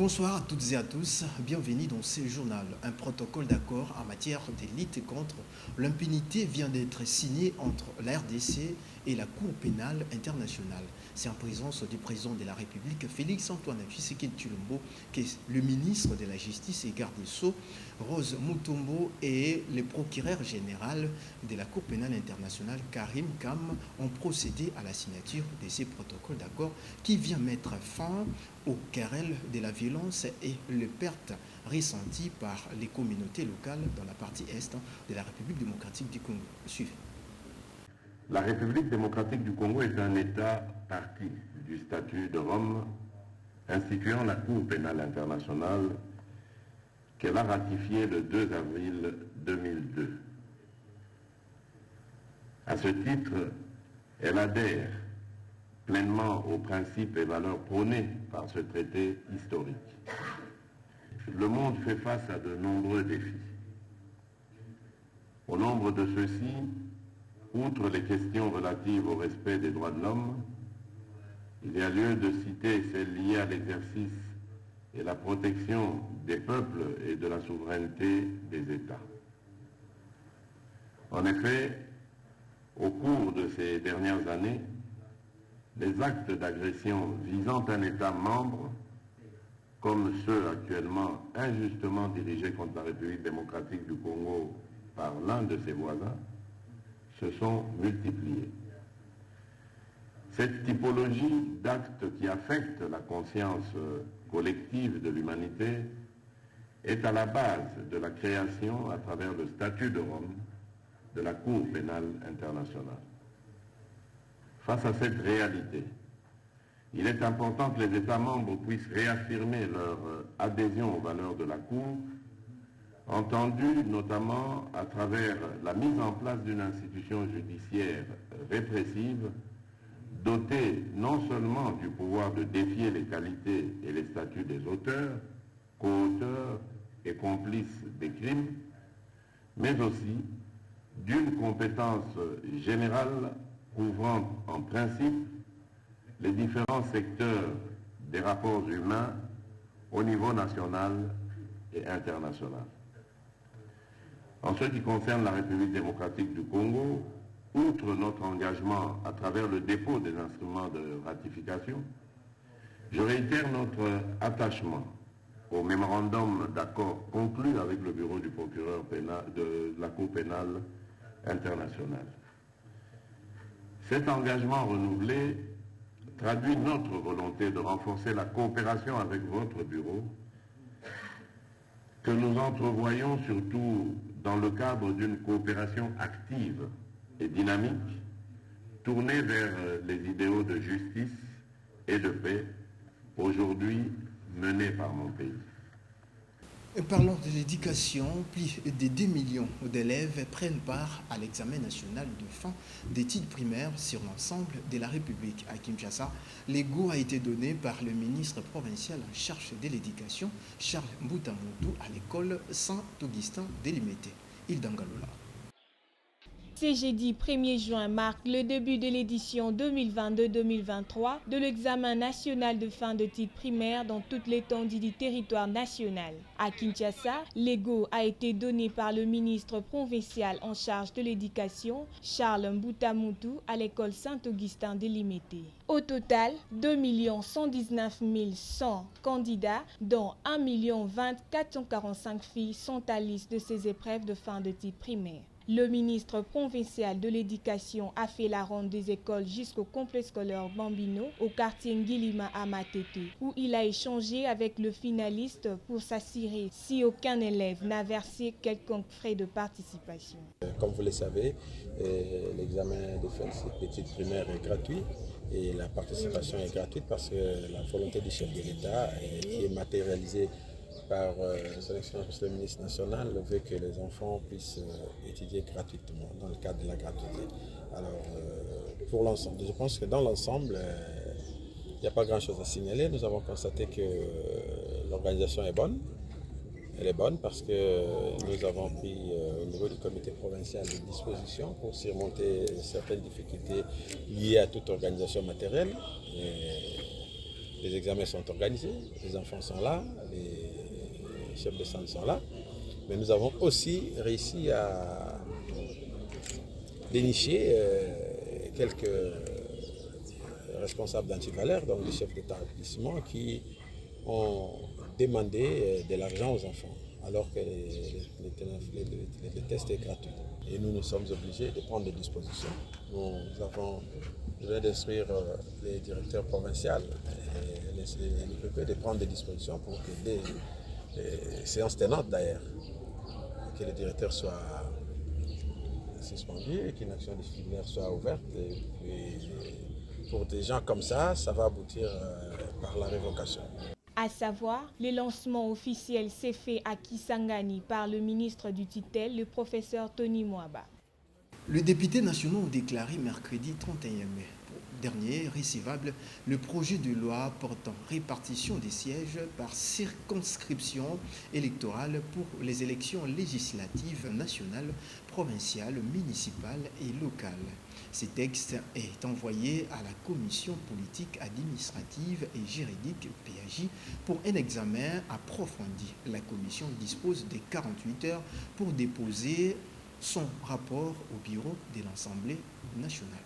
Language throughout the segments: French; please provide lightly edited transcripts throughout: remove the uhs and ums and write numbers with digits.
Bonsoir à toutes et à tous, bienvenue dans ce journal. Un protocole d'accord en matière de lutte contre l'impunité vient d'être signé entre la RDC et la Cour pénale internationale. C'est en présence du président de la République, Félix-Antoine Tshisekedi-Tshilombo, que le ministre de la Justice et garde des Sceaux, Rose Mutombo, et le procureur général de la Cour pénale internationale, Karim Kam, ont procédé à la signature de ces protocoles d'accord qui vient mettre fin aux querelles de la violence et les pertes ressenties par les communautés locales dans la partie est de la République démocratique du Congo. Suivez. La République démocratique du Congo est un État partie du statut de Rome instituant la Cour pénale internationale qu'elle a ratifié le 2 avril 2002. À ce titre, elle adhère pleinement aux principes et valeurs prônés par ce traité historique. Le monde fait face à de nombreux défis. Au nombre de ceux-ci, outre les questions relatives au respect des droits de l'homme, il y a lieu de citer celles liées à l'exercice et la protection des peuples et de la souveraineté des États. En effet, au cours de ces dernières années, les actes d'agression visant un État membre, comme ceux actuellement injustement dirigés contre la République démocratique du Congo par l'un de ses voisins, se sont multipliés. Cette typologie d'actes qui affectent la conscience collective de l'humanité est à la base de la création, à travers le statut de Rome, de la Cour pénale internationale. Face à cette réalité, il est important que les États membres puissent réaffirmer leur adhésion aux valeurs de la Cour, entendu notamment à travers la mise en place d'une institution judiciaire répressive dotée non seulement du pouvoir de défier les qualités et les statuts des auteurs, co-auteurs et complices des crimes, mais aussi d'une compétence générale couvrant en principe les différents secteurs des rapports humains au niveau national et international. En ce qui concerne la République démocratique du Congo, outre notre engagement à travers le dépôt des instruments de ratification, je réitère notre attachement au mémorandum d'accord conclu avec le bureau du procureur pénal de la Cour pénale internationale. Cet engagement renouvelé traduit notre volonté de renforcer la coopération avec votre bureau, que nous entrevoyons surtout dans le cadre d'une coopération active et dynamique, tournée vers les idéaux de justice et de paix, aujourd'hui menés par mon pays. Parlons de l'éducation, plus de 2 millions d'élèves prennent part à l'examen national de fin d'études primaires sur l'ensemble de la République. À Kinshasa, l'ego a été donné par le ministre provincial en charge de l'éducation, Charles Mbutamoudou, à l'école Saint-Augustin de Limete, île d'Angalola. Ce jeudi 1er juin marque le début de l'édition 2022-2023 de l'examen national de fin de titre primaire dans toute l'étendue du territoire national. À Kinshasa, l'ego a été donné par le ministre provincial en charge de l'éducation, Charles Mbutamoudou, à l'école Saint-Augustin de Limete. Au total, 2 119 100 candidats, dont 1 20 445 filles, sont à l'issue de ces épreuves de fin de titre primaire. Le ministre provincial de l'Éducation a fait la ronde des écoles jusqu'au complexe scolaire Bambino au quartier Ngilima à Matete, où il a échangé avec le finaliste pour s'assurer si aucun élève n'a versé quelconque frais de participation. Comme vous le savez, l'examen de fin d'études primaires est gratuit et la participation est gratuite parce que la volonté du chef de l'État qui est matérialisée par son Excellence le ministre national veut que les enfants puissent étudier gratuitement dans le cadre de la gratuité. Alors, pour l'ensemble, je pense que dans l'ensemble, il n'y a pas grand-chose à signaler. Nous avons constaté que l'organisation est bonne. Elle est bonne parce que nous avons pris au niveau du comité provincial des dispositions pour surmonter certaines difficultés liées à toute organisation matérielle. Les examens sont organisés, les enfants sont là, les chefs de centre sont là. Mais nous avons aussi réussi à dénicher quelques responsables d'Antivaleurs, donc des chefs d'établissement, qui ont demandé de l'argent aux enfants, alors que le test est gratuit. Et nous sommes obligés de prendre des dispositions. Je viens d'instruire les directeurs provinciaux et les l'IPP de prendre des dispositions pour que des séances tenantes d'ailleurs, que les directeurs soient suspendus et qu'une action disciplinaire soit ouverte. Et puis, pour des gens comme ça, ça va aboutir par la révocation. À savoir, le lancement officiel s'est fait à Kisangani par le ministre du Tutelle, le professeur Tony Mwaba. Les députés nationaux ont déclaré mercredi 31 mai dernier recevable le projet de loi portant répartition des sièges par circonscription électorale pour les élections législatives nationales, provinciales, municipales et locales. Ce texte est envoyé à la commission politique administrative et juridique PAJ pour un examen approfondi. La commission dispose de 48 heures pour déposer son rapport au bureau de l'Assemblée nationale.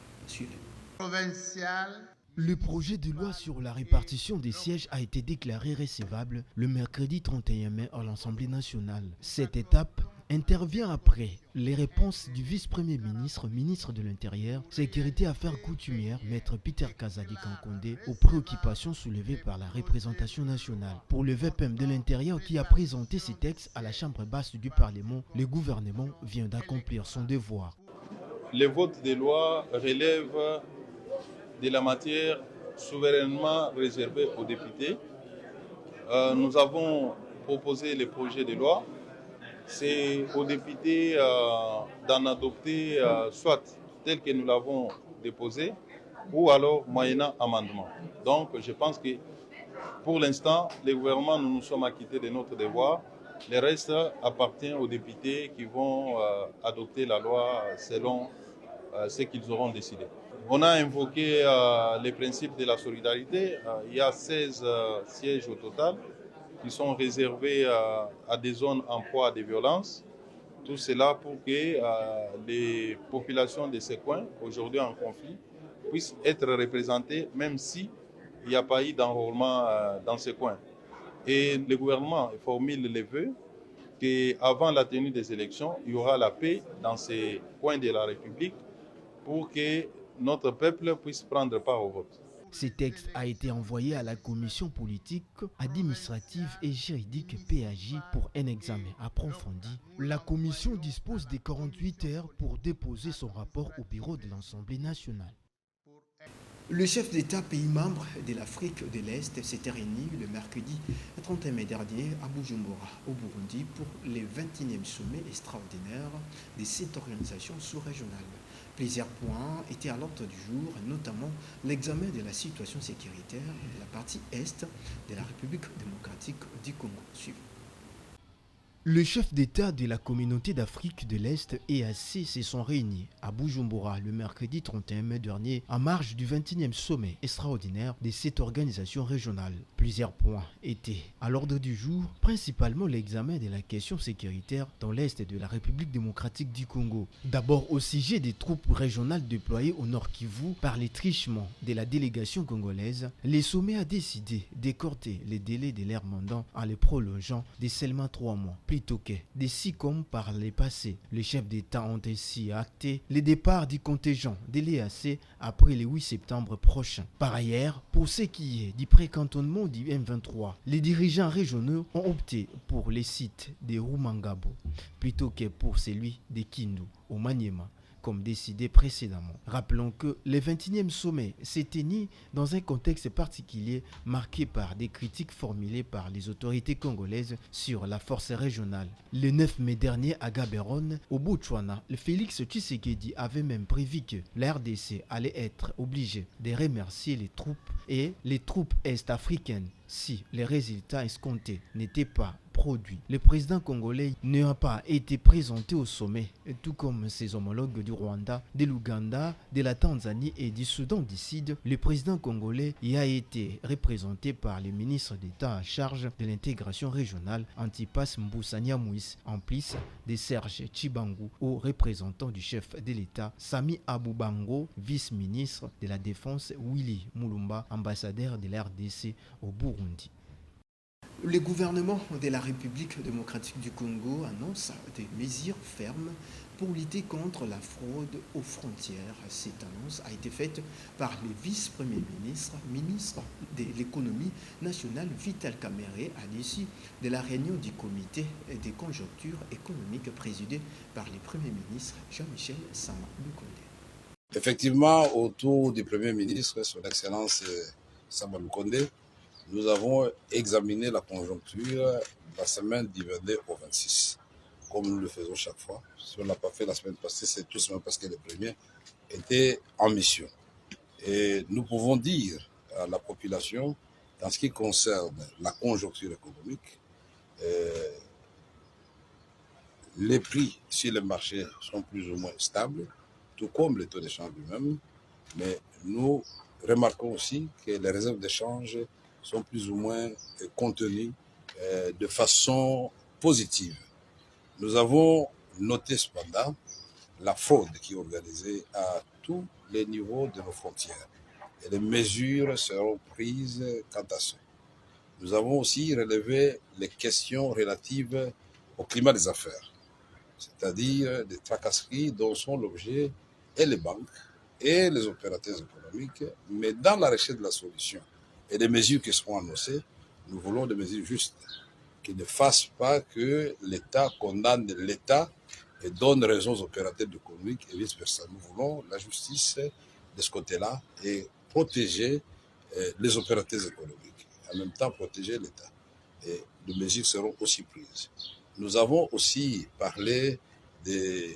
Le projet de loi sur la répartition des sièges a été déclaré recevable le mercredi 31 mai à l'Assemblée nationale. Cette étape intervient après les réponses du vice-premier ministre, ministre de l'Intérieur, Sécurité et Affaires coutumières, maître Peter Kazadi Kankonde, aux préoccupations soulevées par la représentation nationale. Pour le VPM de l'Intérieur qui a présenté ces textes à la Chambre basse du Parlement, le gouvernement vient d'accomplir son devoir. Les votes des lois relèvent de la matière souverainement réservée aux députés. Nous avons proposé les projets de loi. C'est aux députés d'en adopter soit tel que nous l'avons déposé ou alors moyennant amendement. Donc je pense que pour l'instant, le gouvernement, nous nous sommes acquittés de notre devoir. Le reste appartient aux députés qui vont adopter la loi selon ce qu'ils auront décidé. On a invoqué les principes de la solidarité. Il y a 16 sièges au total qui sont réservés à des zones en proie à des violences. Tout cela pour que les populations de ces coins, aujourd'hui en conflit, puissent être représentées même s'il n'y a pas eu d'enrôlement dans ces coins. Et le gouvernement formule les vœux qu'avant la tenue des élections, il y aura la paix dans ces coins de la République pour que notre peuple puisse prendre part au vote. Ce texte a été envoyé à la commission politique, administrative et juridique PAJ pour un examen approfondi. La commission dispose de 48 heures pour déposer son rapport au bureau de l'Assemblée nationale. Le chef d'État pays membre de l'Afrique de l'Est s'était réuni le mercredi 31 mai dernier à Bujumbura, au Burundi, pour le 21e sommet extraordinaire de cette organisation sous-régionale. Plusieurs points étaient à l'ordre du jour, notamment l'examen de la situation sécuritaire de la partie Est de la République démocratique du Congo. Suivant. Le chef d'État de la communauté d'Afrique de l'Est EAC se sont réunis à Bujumbura le mercredi 31 mai dernier en marge du 21e sommet extraordinaire de cette organisation régionale. Plusieurs points étaient à l'ordre du jour, principalement l'examen de la question sécuritaire dans l'Est de la République démocratique du Congo. D'abord au sujet des troupes régionales déployées au Nord Kivu par les trichements de la délégation congolaise, le sommet a décidé d'écorter les délais de l'ère mandant en les prolongeant de seulement 3 mois. Plutôt que des 6 comme par les passés. Les chefs d'État ont ainsi acté le départ du contingent de l'EAC après le 8 septembre prochain. Par ailleurs, pour ce qui est du précantonnement du M23, les dirigeants régionaux ont opté pour les sites de Rumangabo plutôt que pour celui de Kindu au Maniema, comme décidé précédemment. Rappelons que le 21e sommet s'est tenu dans un contexte particulier marqué par des critiques formulées par les autorités congolaises sur la force régionale. Le 9 mai dernier à Gaborone, au Botswana, le Félix Tshisekedi avait même prévu que la RDC allait être obligée de remercier les troupes est-africaines si les résultats escomptés n'étaient pas produits. Le président congolais n'a pas été présenté au sommet, tout comme ses homologues du Rwanda, de l'Ouganda, de la Tanzanie et du Soudan du Sud. Le président congolais y a été représenté par le ministre d'État en charge de l'intégration régionale, Antipas Mboussania Mouis, en plus de Serge Tchibangu, au représentant du chef de l'État, Sami Aboubango, vice-ministre de la Défense, Willy Mulumba, ambassadeur de la RDC au Burundi. Le gouvernement de la République démocratique du Congo annonce des mesures fermes pour lutter contre la fraude aux frontières. Cette annonce a été faite par le vice-premier ministre de l'économie nationale Vital Kamerhe à l'issue de la réunion du comité des conjonctures économiques présidé par le premier ministre Jean-Michel Sama Lukonde. Effectivement, autour du premier ministre, son Excellence Sama Lukonde, nous avons examiné la conjoncture la semaine du 22 au 26, comme nous le faisons chaque fois. Si on ne l'a pas fait la semaine passée, c'est tout simplement parce que le premier était en mission. Et nous pouvons dire à la population, en ce qui concerne la conjoncture économique, les prix sur le marché sont plus ou moins stables, tout comme le taux d'échange lui-même, mais nous remarquons aussi que les réserves d'échange sont plus ou moins contenus de façon positive. Nous avons noté cependant la fraude qui est organisée à tous les niveaux de nos frontières et les mesures seront prises quant à ça. Nous avons aussi relevé les questions relatives au climat des affaires, c'est-à-dire des tracasseries dont sont l'objet et les banques et les opérateurs économiques, mais dans la recherche de la solution et les mesures qui seront annoncées, nous voulons des mesures justes, qui ne fassent pas que l'État condamne l'État et donne raison aux opérateurs économiques et vice-versa. Nous voulons la justice de ce côté-là et protéger les opérateurs économiques, en même temps protéger l'État. Et les mesures seront aussi prises. Nous avons aussi parlé de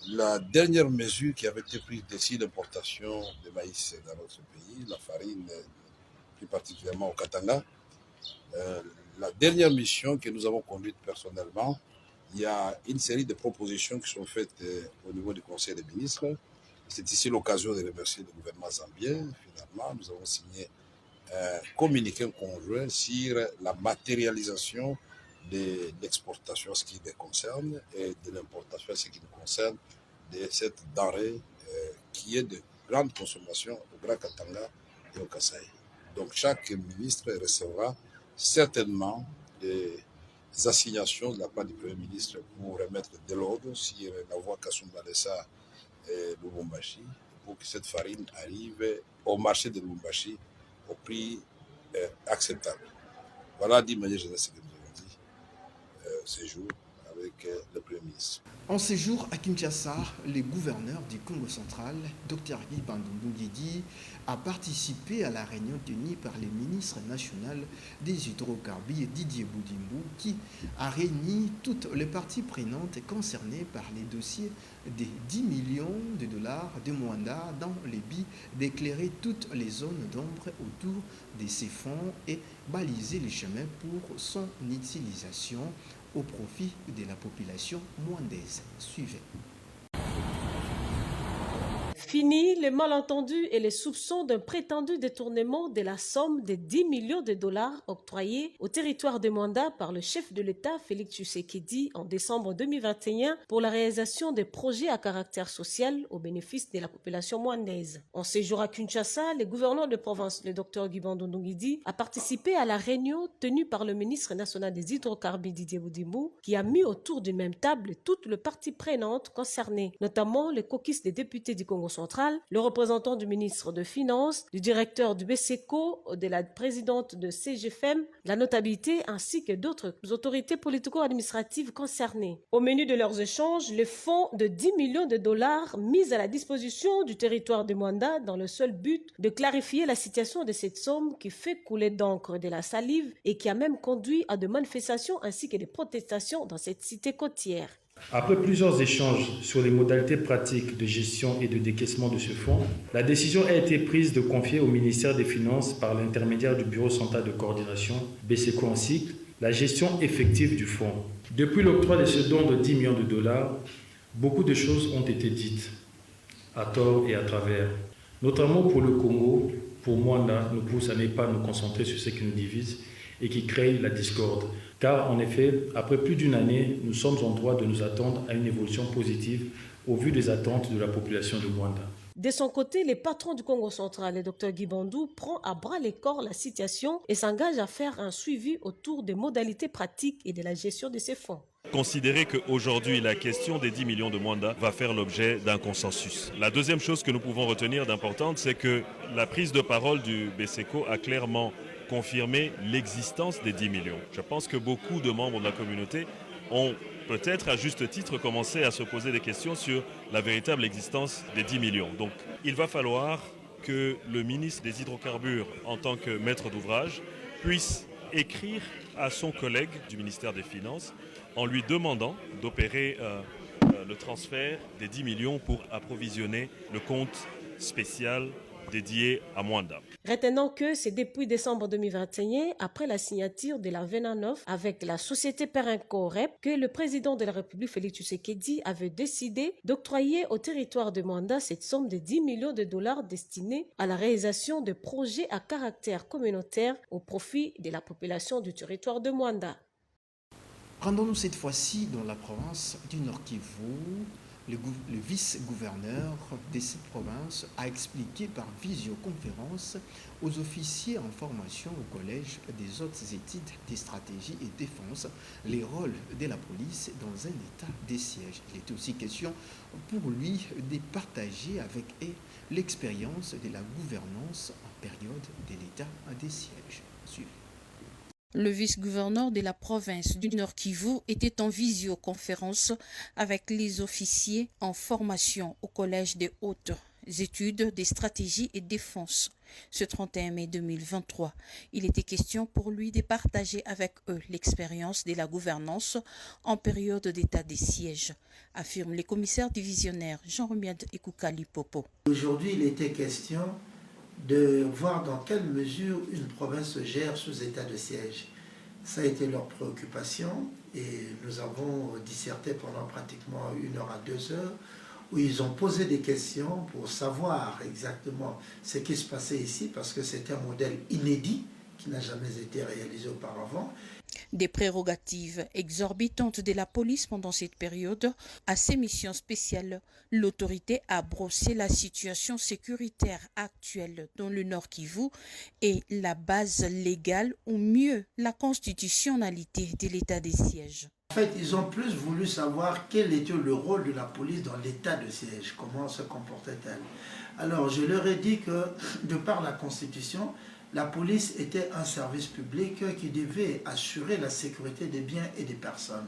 la dernière mesure qui avait été prise d'ici l'importation de maïs dans notre pays, la farine, plus particulièrement au Katanga. La dernière mission que nous avons conduite personnellement, il y a une série de propositions qui sont faites au niveau du Conseil des ministres. C'est ici l'occasion de remercier le gouvernement zambien. Finalement, nous avons signé un communiqué conjoint sur la matérialisation de l'exportation, ce qui les concerne, et de l'importation, ce qui nous concerne, de cette denrée qui est de grande consommation au Grand Katanga et au Kasaï. Donc chaque ministre recevra certainement des assignations de la part du Premier ministre pour remettre de l'ordre sur la voie Kasumbalesa et Lubumbashi, pour que cette farine arrive au marché de Lubumbashi au prix acceptable. Voilà d'une manière générale ce que nous avons dit ce jour avec le Premier ministre. En séjour à Kinshasa, le gouverneur du Congo central, Dr Guy Bandoumbouguedi, a participé à la réunion tenue par le ministre national des hydrocarbures Didier Boudimbo, qui a réuni toutes les parties prenantes concernées par les dossiers des 10 millions de dollars de Mwanda dans le but d'éclairer toutes les zones d'ombre autour de ces fonds et baliser les chemins pour son utilisation au profit de la population mwandaise. Suivez. Fini les malentendus et les soupçons d'un prétendu détournement de la somme de 10 millions de dollars octroyés au territoire de Mwanda par le chef de l'État Félix Tshisekedi en décembre 2021 pour la réalisation des projets à caractère social au bénéfice de la population mwandaise. En séjour à Kinshasa, le gouverneur de province, le Dr Guy Bandoumbouguedi, a participé à la réunion tenue par le ministre national des hydrocarbures Didier Boudimbo, qui a mis autour d'une même table toutes les parties prenantes concernées, notamment les caucus des députés du Congo central, le représentant du ministre de Finances, du directeur du BCECO, de la présidente de CGFM, la notabilité ainsi que d'autres autorités politico-administratives concernées. Au menu de leurs échanges, le fonds de 10 millions de dollars mis à la disposition du territoire de Mwanda dans le seul but de clarifier la situation de cette somme qui fait couler d'encre de la salive et qui a même conduit à de manifestations ainsi que des protestations dans cette cité côtière. Après plusieurs échanges sur les modalités pratiques de gestion et de décaissement de ce fonds, la décision a été prise de confier au ministère des Finances, par l'intermédiaire du Bureau central de coordination, BCECO en cycle, la gestion effective du fonds. Depuis l'octroi de ce don de 10 millions de dollars, beaucoup de choses ont été dites, à tort et à travers. Notamment pour le Congo, pour Mwanda, nous pousse à ne pas nous concentrer sur ce qui nous divise et qui crée la discorde. Car en effet, après plus d'une année, nous sommes en droit de nous attendre à une évolution positive au vu des attentes de la population de Mwanda. De son côté, le patron du Congo central, le Dr Guy Bandou, prend à bras-le-corps la situation et s'engage à faire un suivi autour des modalités pratiques et de la gestion de ces fonds. Considérer qu'aujourd'hui, la question des 10 millions de Mwanda va faire l'objet d'un consensus. La deuxième chose que nous pouvons retenir d'importante, c'est que la prise de parole du BCECO a clairement confirmé l'existence des 10 millions. Je pense que beaucoup de membres de la communauté ont peut-être à juste titre commencé à se poser des questions sur la véritable existence des 10 millions. Donc il va falloir que le ministre des Hydrocarbures, en tant que maître d'ouvrage, puisse écrire à son collègue du ministère des Finances en lui demandant d'opérer le transfert des 10 millions pour approvisionner le compte spécial dédié à Mwanda. Retenons que c'est depuis décembre 2021, après la signature de la VENA9 avec la société Perenco REP, que le président de la République, Félix Tshisekedi, avait décidé d'octroyer au territoire de Mwanda cette somme de 10 millions de dollars destinée à la réalisation de projets à caractère communautaire au profit de la population du territoire de Mwanda. Rendons-nous cette fois-ci dans la province du Nord Kivu. Le vice-gouverneur de cette province a expliqué par visioconférence aux officiers en formation au collège des hautes études des stratégies et défense les rôles de la police dans un état de siège. Il était aussi question pour lui de partager avec eux l'expérience de la gouvernance en période de l'état de siège. Suivez. Le vice-gouverneur de la province du Nord Kivu était en visioconférence avec les officiers en formation au Collège des hautes études des stratégies et défense. Ce 31 mai 2023, il était question pour lui de partager avec eux l'expérience de la gouvernance en période d'état de siège, affirme le commissaire divisionnaire Jean-Romiad Ekoukali Popo. Aujourd'hui, il était question de voir dans quelle mesure une province se gère sous état de siège. Ça a été leur préoccupation et nous avons disserté pendant pratiquement 1 heure à 2 heures où ils ont posé des questions pour savoir exactement ce qui se passait ici parce que c'est un modèle inédit qui n'a jamais été réalisé auparavant. Des prérogatives exorbitantes de la police pendant cette période, à ses missions spéciales, l'autorité a brossé la situation sécuritaire actuelle dans le Nord Kivu et la base légale ou mieux la constitutionnalité de l'état de siège. En fait, ils ont plus voulu savoir quel était le rôle de la police dans l'état de siège, comment se comportait-elle. Alors, je leur ai dit que, de par la Constitution, la police était un service public qui devait assurer la sécurité des biens et des personnes.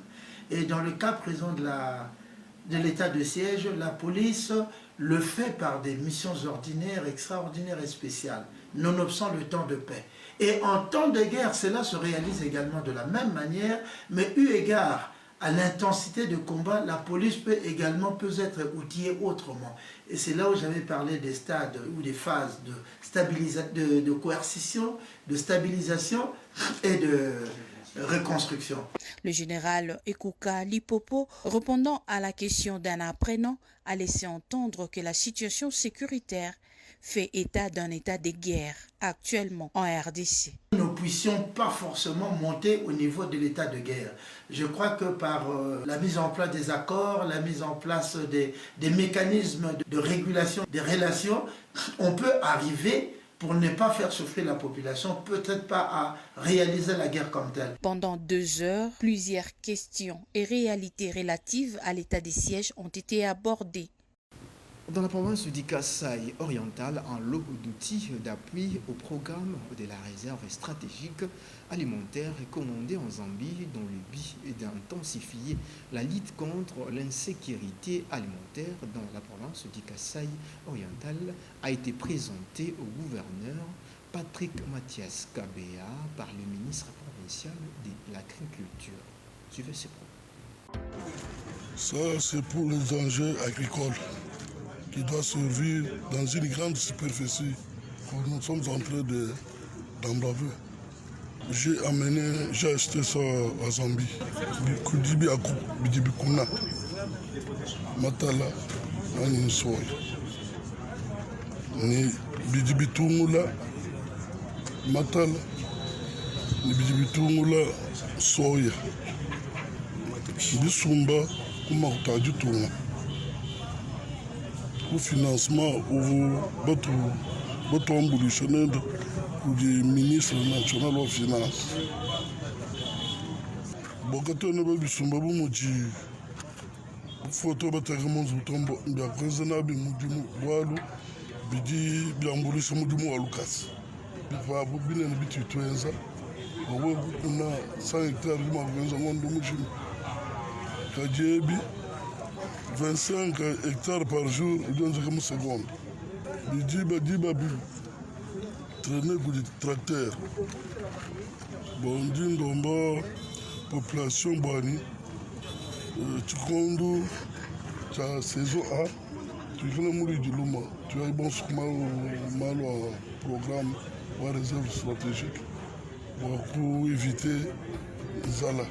Et dans le cas présent de l'état de siège, la police le fait par des missions ordinaires, extraordinaires et spéciales, nonobstant le temps de paix. Et en temps de guerre, cela se réalise également de la même manière, mais eu égard à l'intensité de combat, la police peut être outillée autrement. Et c'est là où j'avais parlé des stades ou des phases de coercition, de stabilisation et de reconstruction. Le général Ekoukali Popo, répondant à la question d'un apprenant, a laissé entendre que la situation sécuritaire fait état d'un état de guerre actuellement en RDC. Nous ne puissions pas forcément monter au niveau de l'état de guerre. Je crois que par la mise en place des accords, la mise en place des mécanismes de régulation des relations, on peut arriver pour ne pas faire souffrir la population, peut-être pas à réaliser la guerre comme telle. Pendant 2 heures, plusieurs questions et réalités relatives à l'état de siège ont été abordées. Dans la province du Kasaï oriental, un lot d'outils d'appui au programme de la réserve stratégique alimentaire est commandé en Zambie dans le but d'intensifier la lutte contre l'insécurité alimentaire dans la province du Kasaï oriental a été présenté au gouverneur Patrick Mathias Kabea par le ministre provincial de l'Agriculture. Suivez ces propos. Ça, c'est pour les engins agricoles qui doivent servir dans une grande superficie que nous sommes en train d'embraver. J'ai acheté ça à Zambie. Kudibi Aku, Bidibi Kuna, Matala, Anin Soy. Ni Bidibi Tumula, Matala, ni Bidibi Tumula, Soya. Bisumba, Kumakuta du Tunga. Pour financement, votre ambulationnel du ministre national des Finances. Bokato ne Bisumba Bumuji. Photo Batagamon Zutombo, Biakwezana Bimudimu, Walu, Bidi, Biambulisa Mudimu Alukas. Bifabu Bine Bitu Twenza, Wabuna 100 hectares de Mavenza Mondumuji. Kadjebi, 25 hectares par jour, dans une seconde. Diba, traîner pour des tracteurs. Bondi, Domba, population Bani, tu conduis, tu as saison A, tu viens mourir du Luma, tu as un bon mal au programme ou à réserve stratégique pour éviter Zala.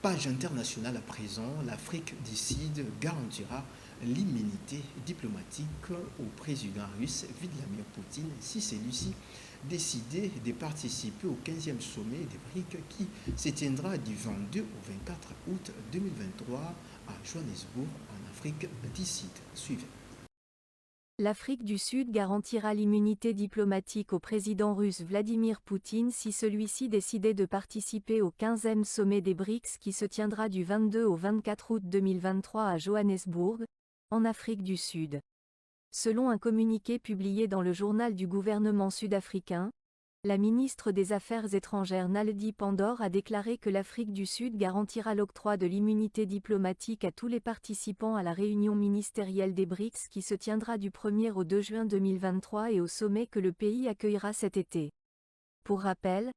Page internationale à présent, l'Afrique du Sud garantira l'immunité diplomatique au président russe Vladimir Poutine si celui-ci décidait de participer au 15e sommet des BRICS qui se tiendra du 22 au 24 août 2023 à Johannesburg en Afrique du Sud. Suivez. L'Afrique du Sud garantira l'immunité diplomatique au président russe Vladimir Poutine si celui-ci décidait de participer au 15e sommet des BRICS qui se tiendra du 22 au 24 août 2023 à Johannesburg, en Afrique du Sud. Selon un communiqué publié dans le journal du gouvernement sud-africain, la ministre des Affaires étrangères Naledi Pandor a déclaré que l'Afrique du Sud garantira l'octroi de l'immunité diplomatique à tous les participants à la réunion ministérielle des BRICS qui se tiendra du 1er au 2 juin 2023 et au sommet que le pays accueillera cet été. Pour rappel,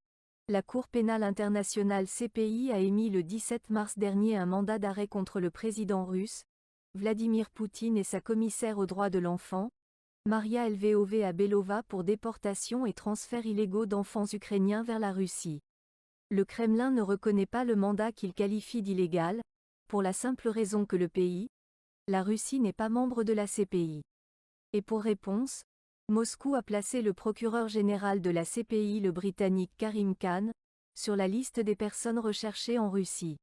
la Cour pénale internationale CPI a émis le 17 mars dernier un mandat d'arrêt contre le président russe, Vladimir Poutine et sa commissaire aux droits de l'enfant, Maria Lvova-Belova pour déportation et transfert illégaux d'enfants ukrainiens vers la Russie. Le Kremlin ne reconnaît pas le mandat qu'il qualifie d'illégal, pour la simple raison que le pays, la Russie n'est pas membre de la CPI. Et pour réponse, Moscou a placé le procureur général de la CPI, le Britannique Karim Khan, sur la liste des personnes recherchées en Russie.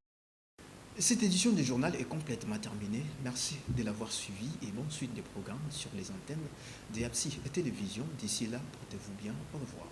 Cette édition du journal est complètement terminée. Merci de l'avoir suivi et bonne suite des programmes sur les antennes des APSI Télévision. D'ici là, portez-vous bien. Au revoir.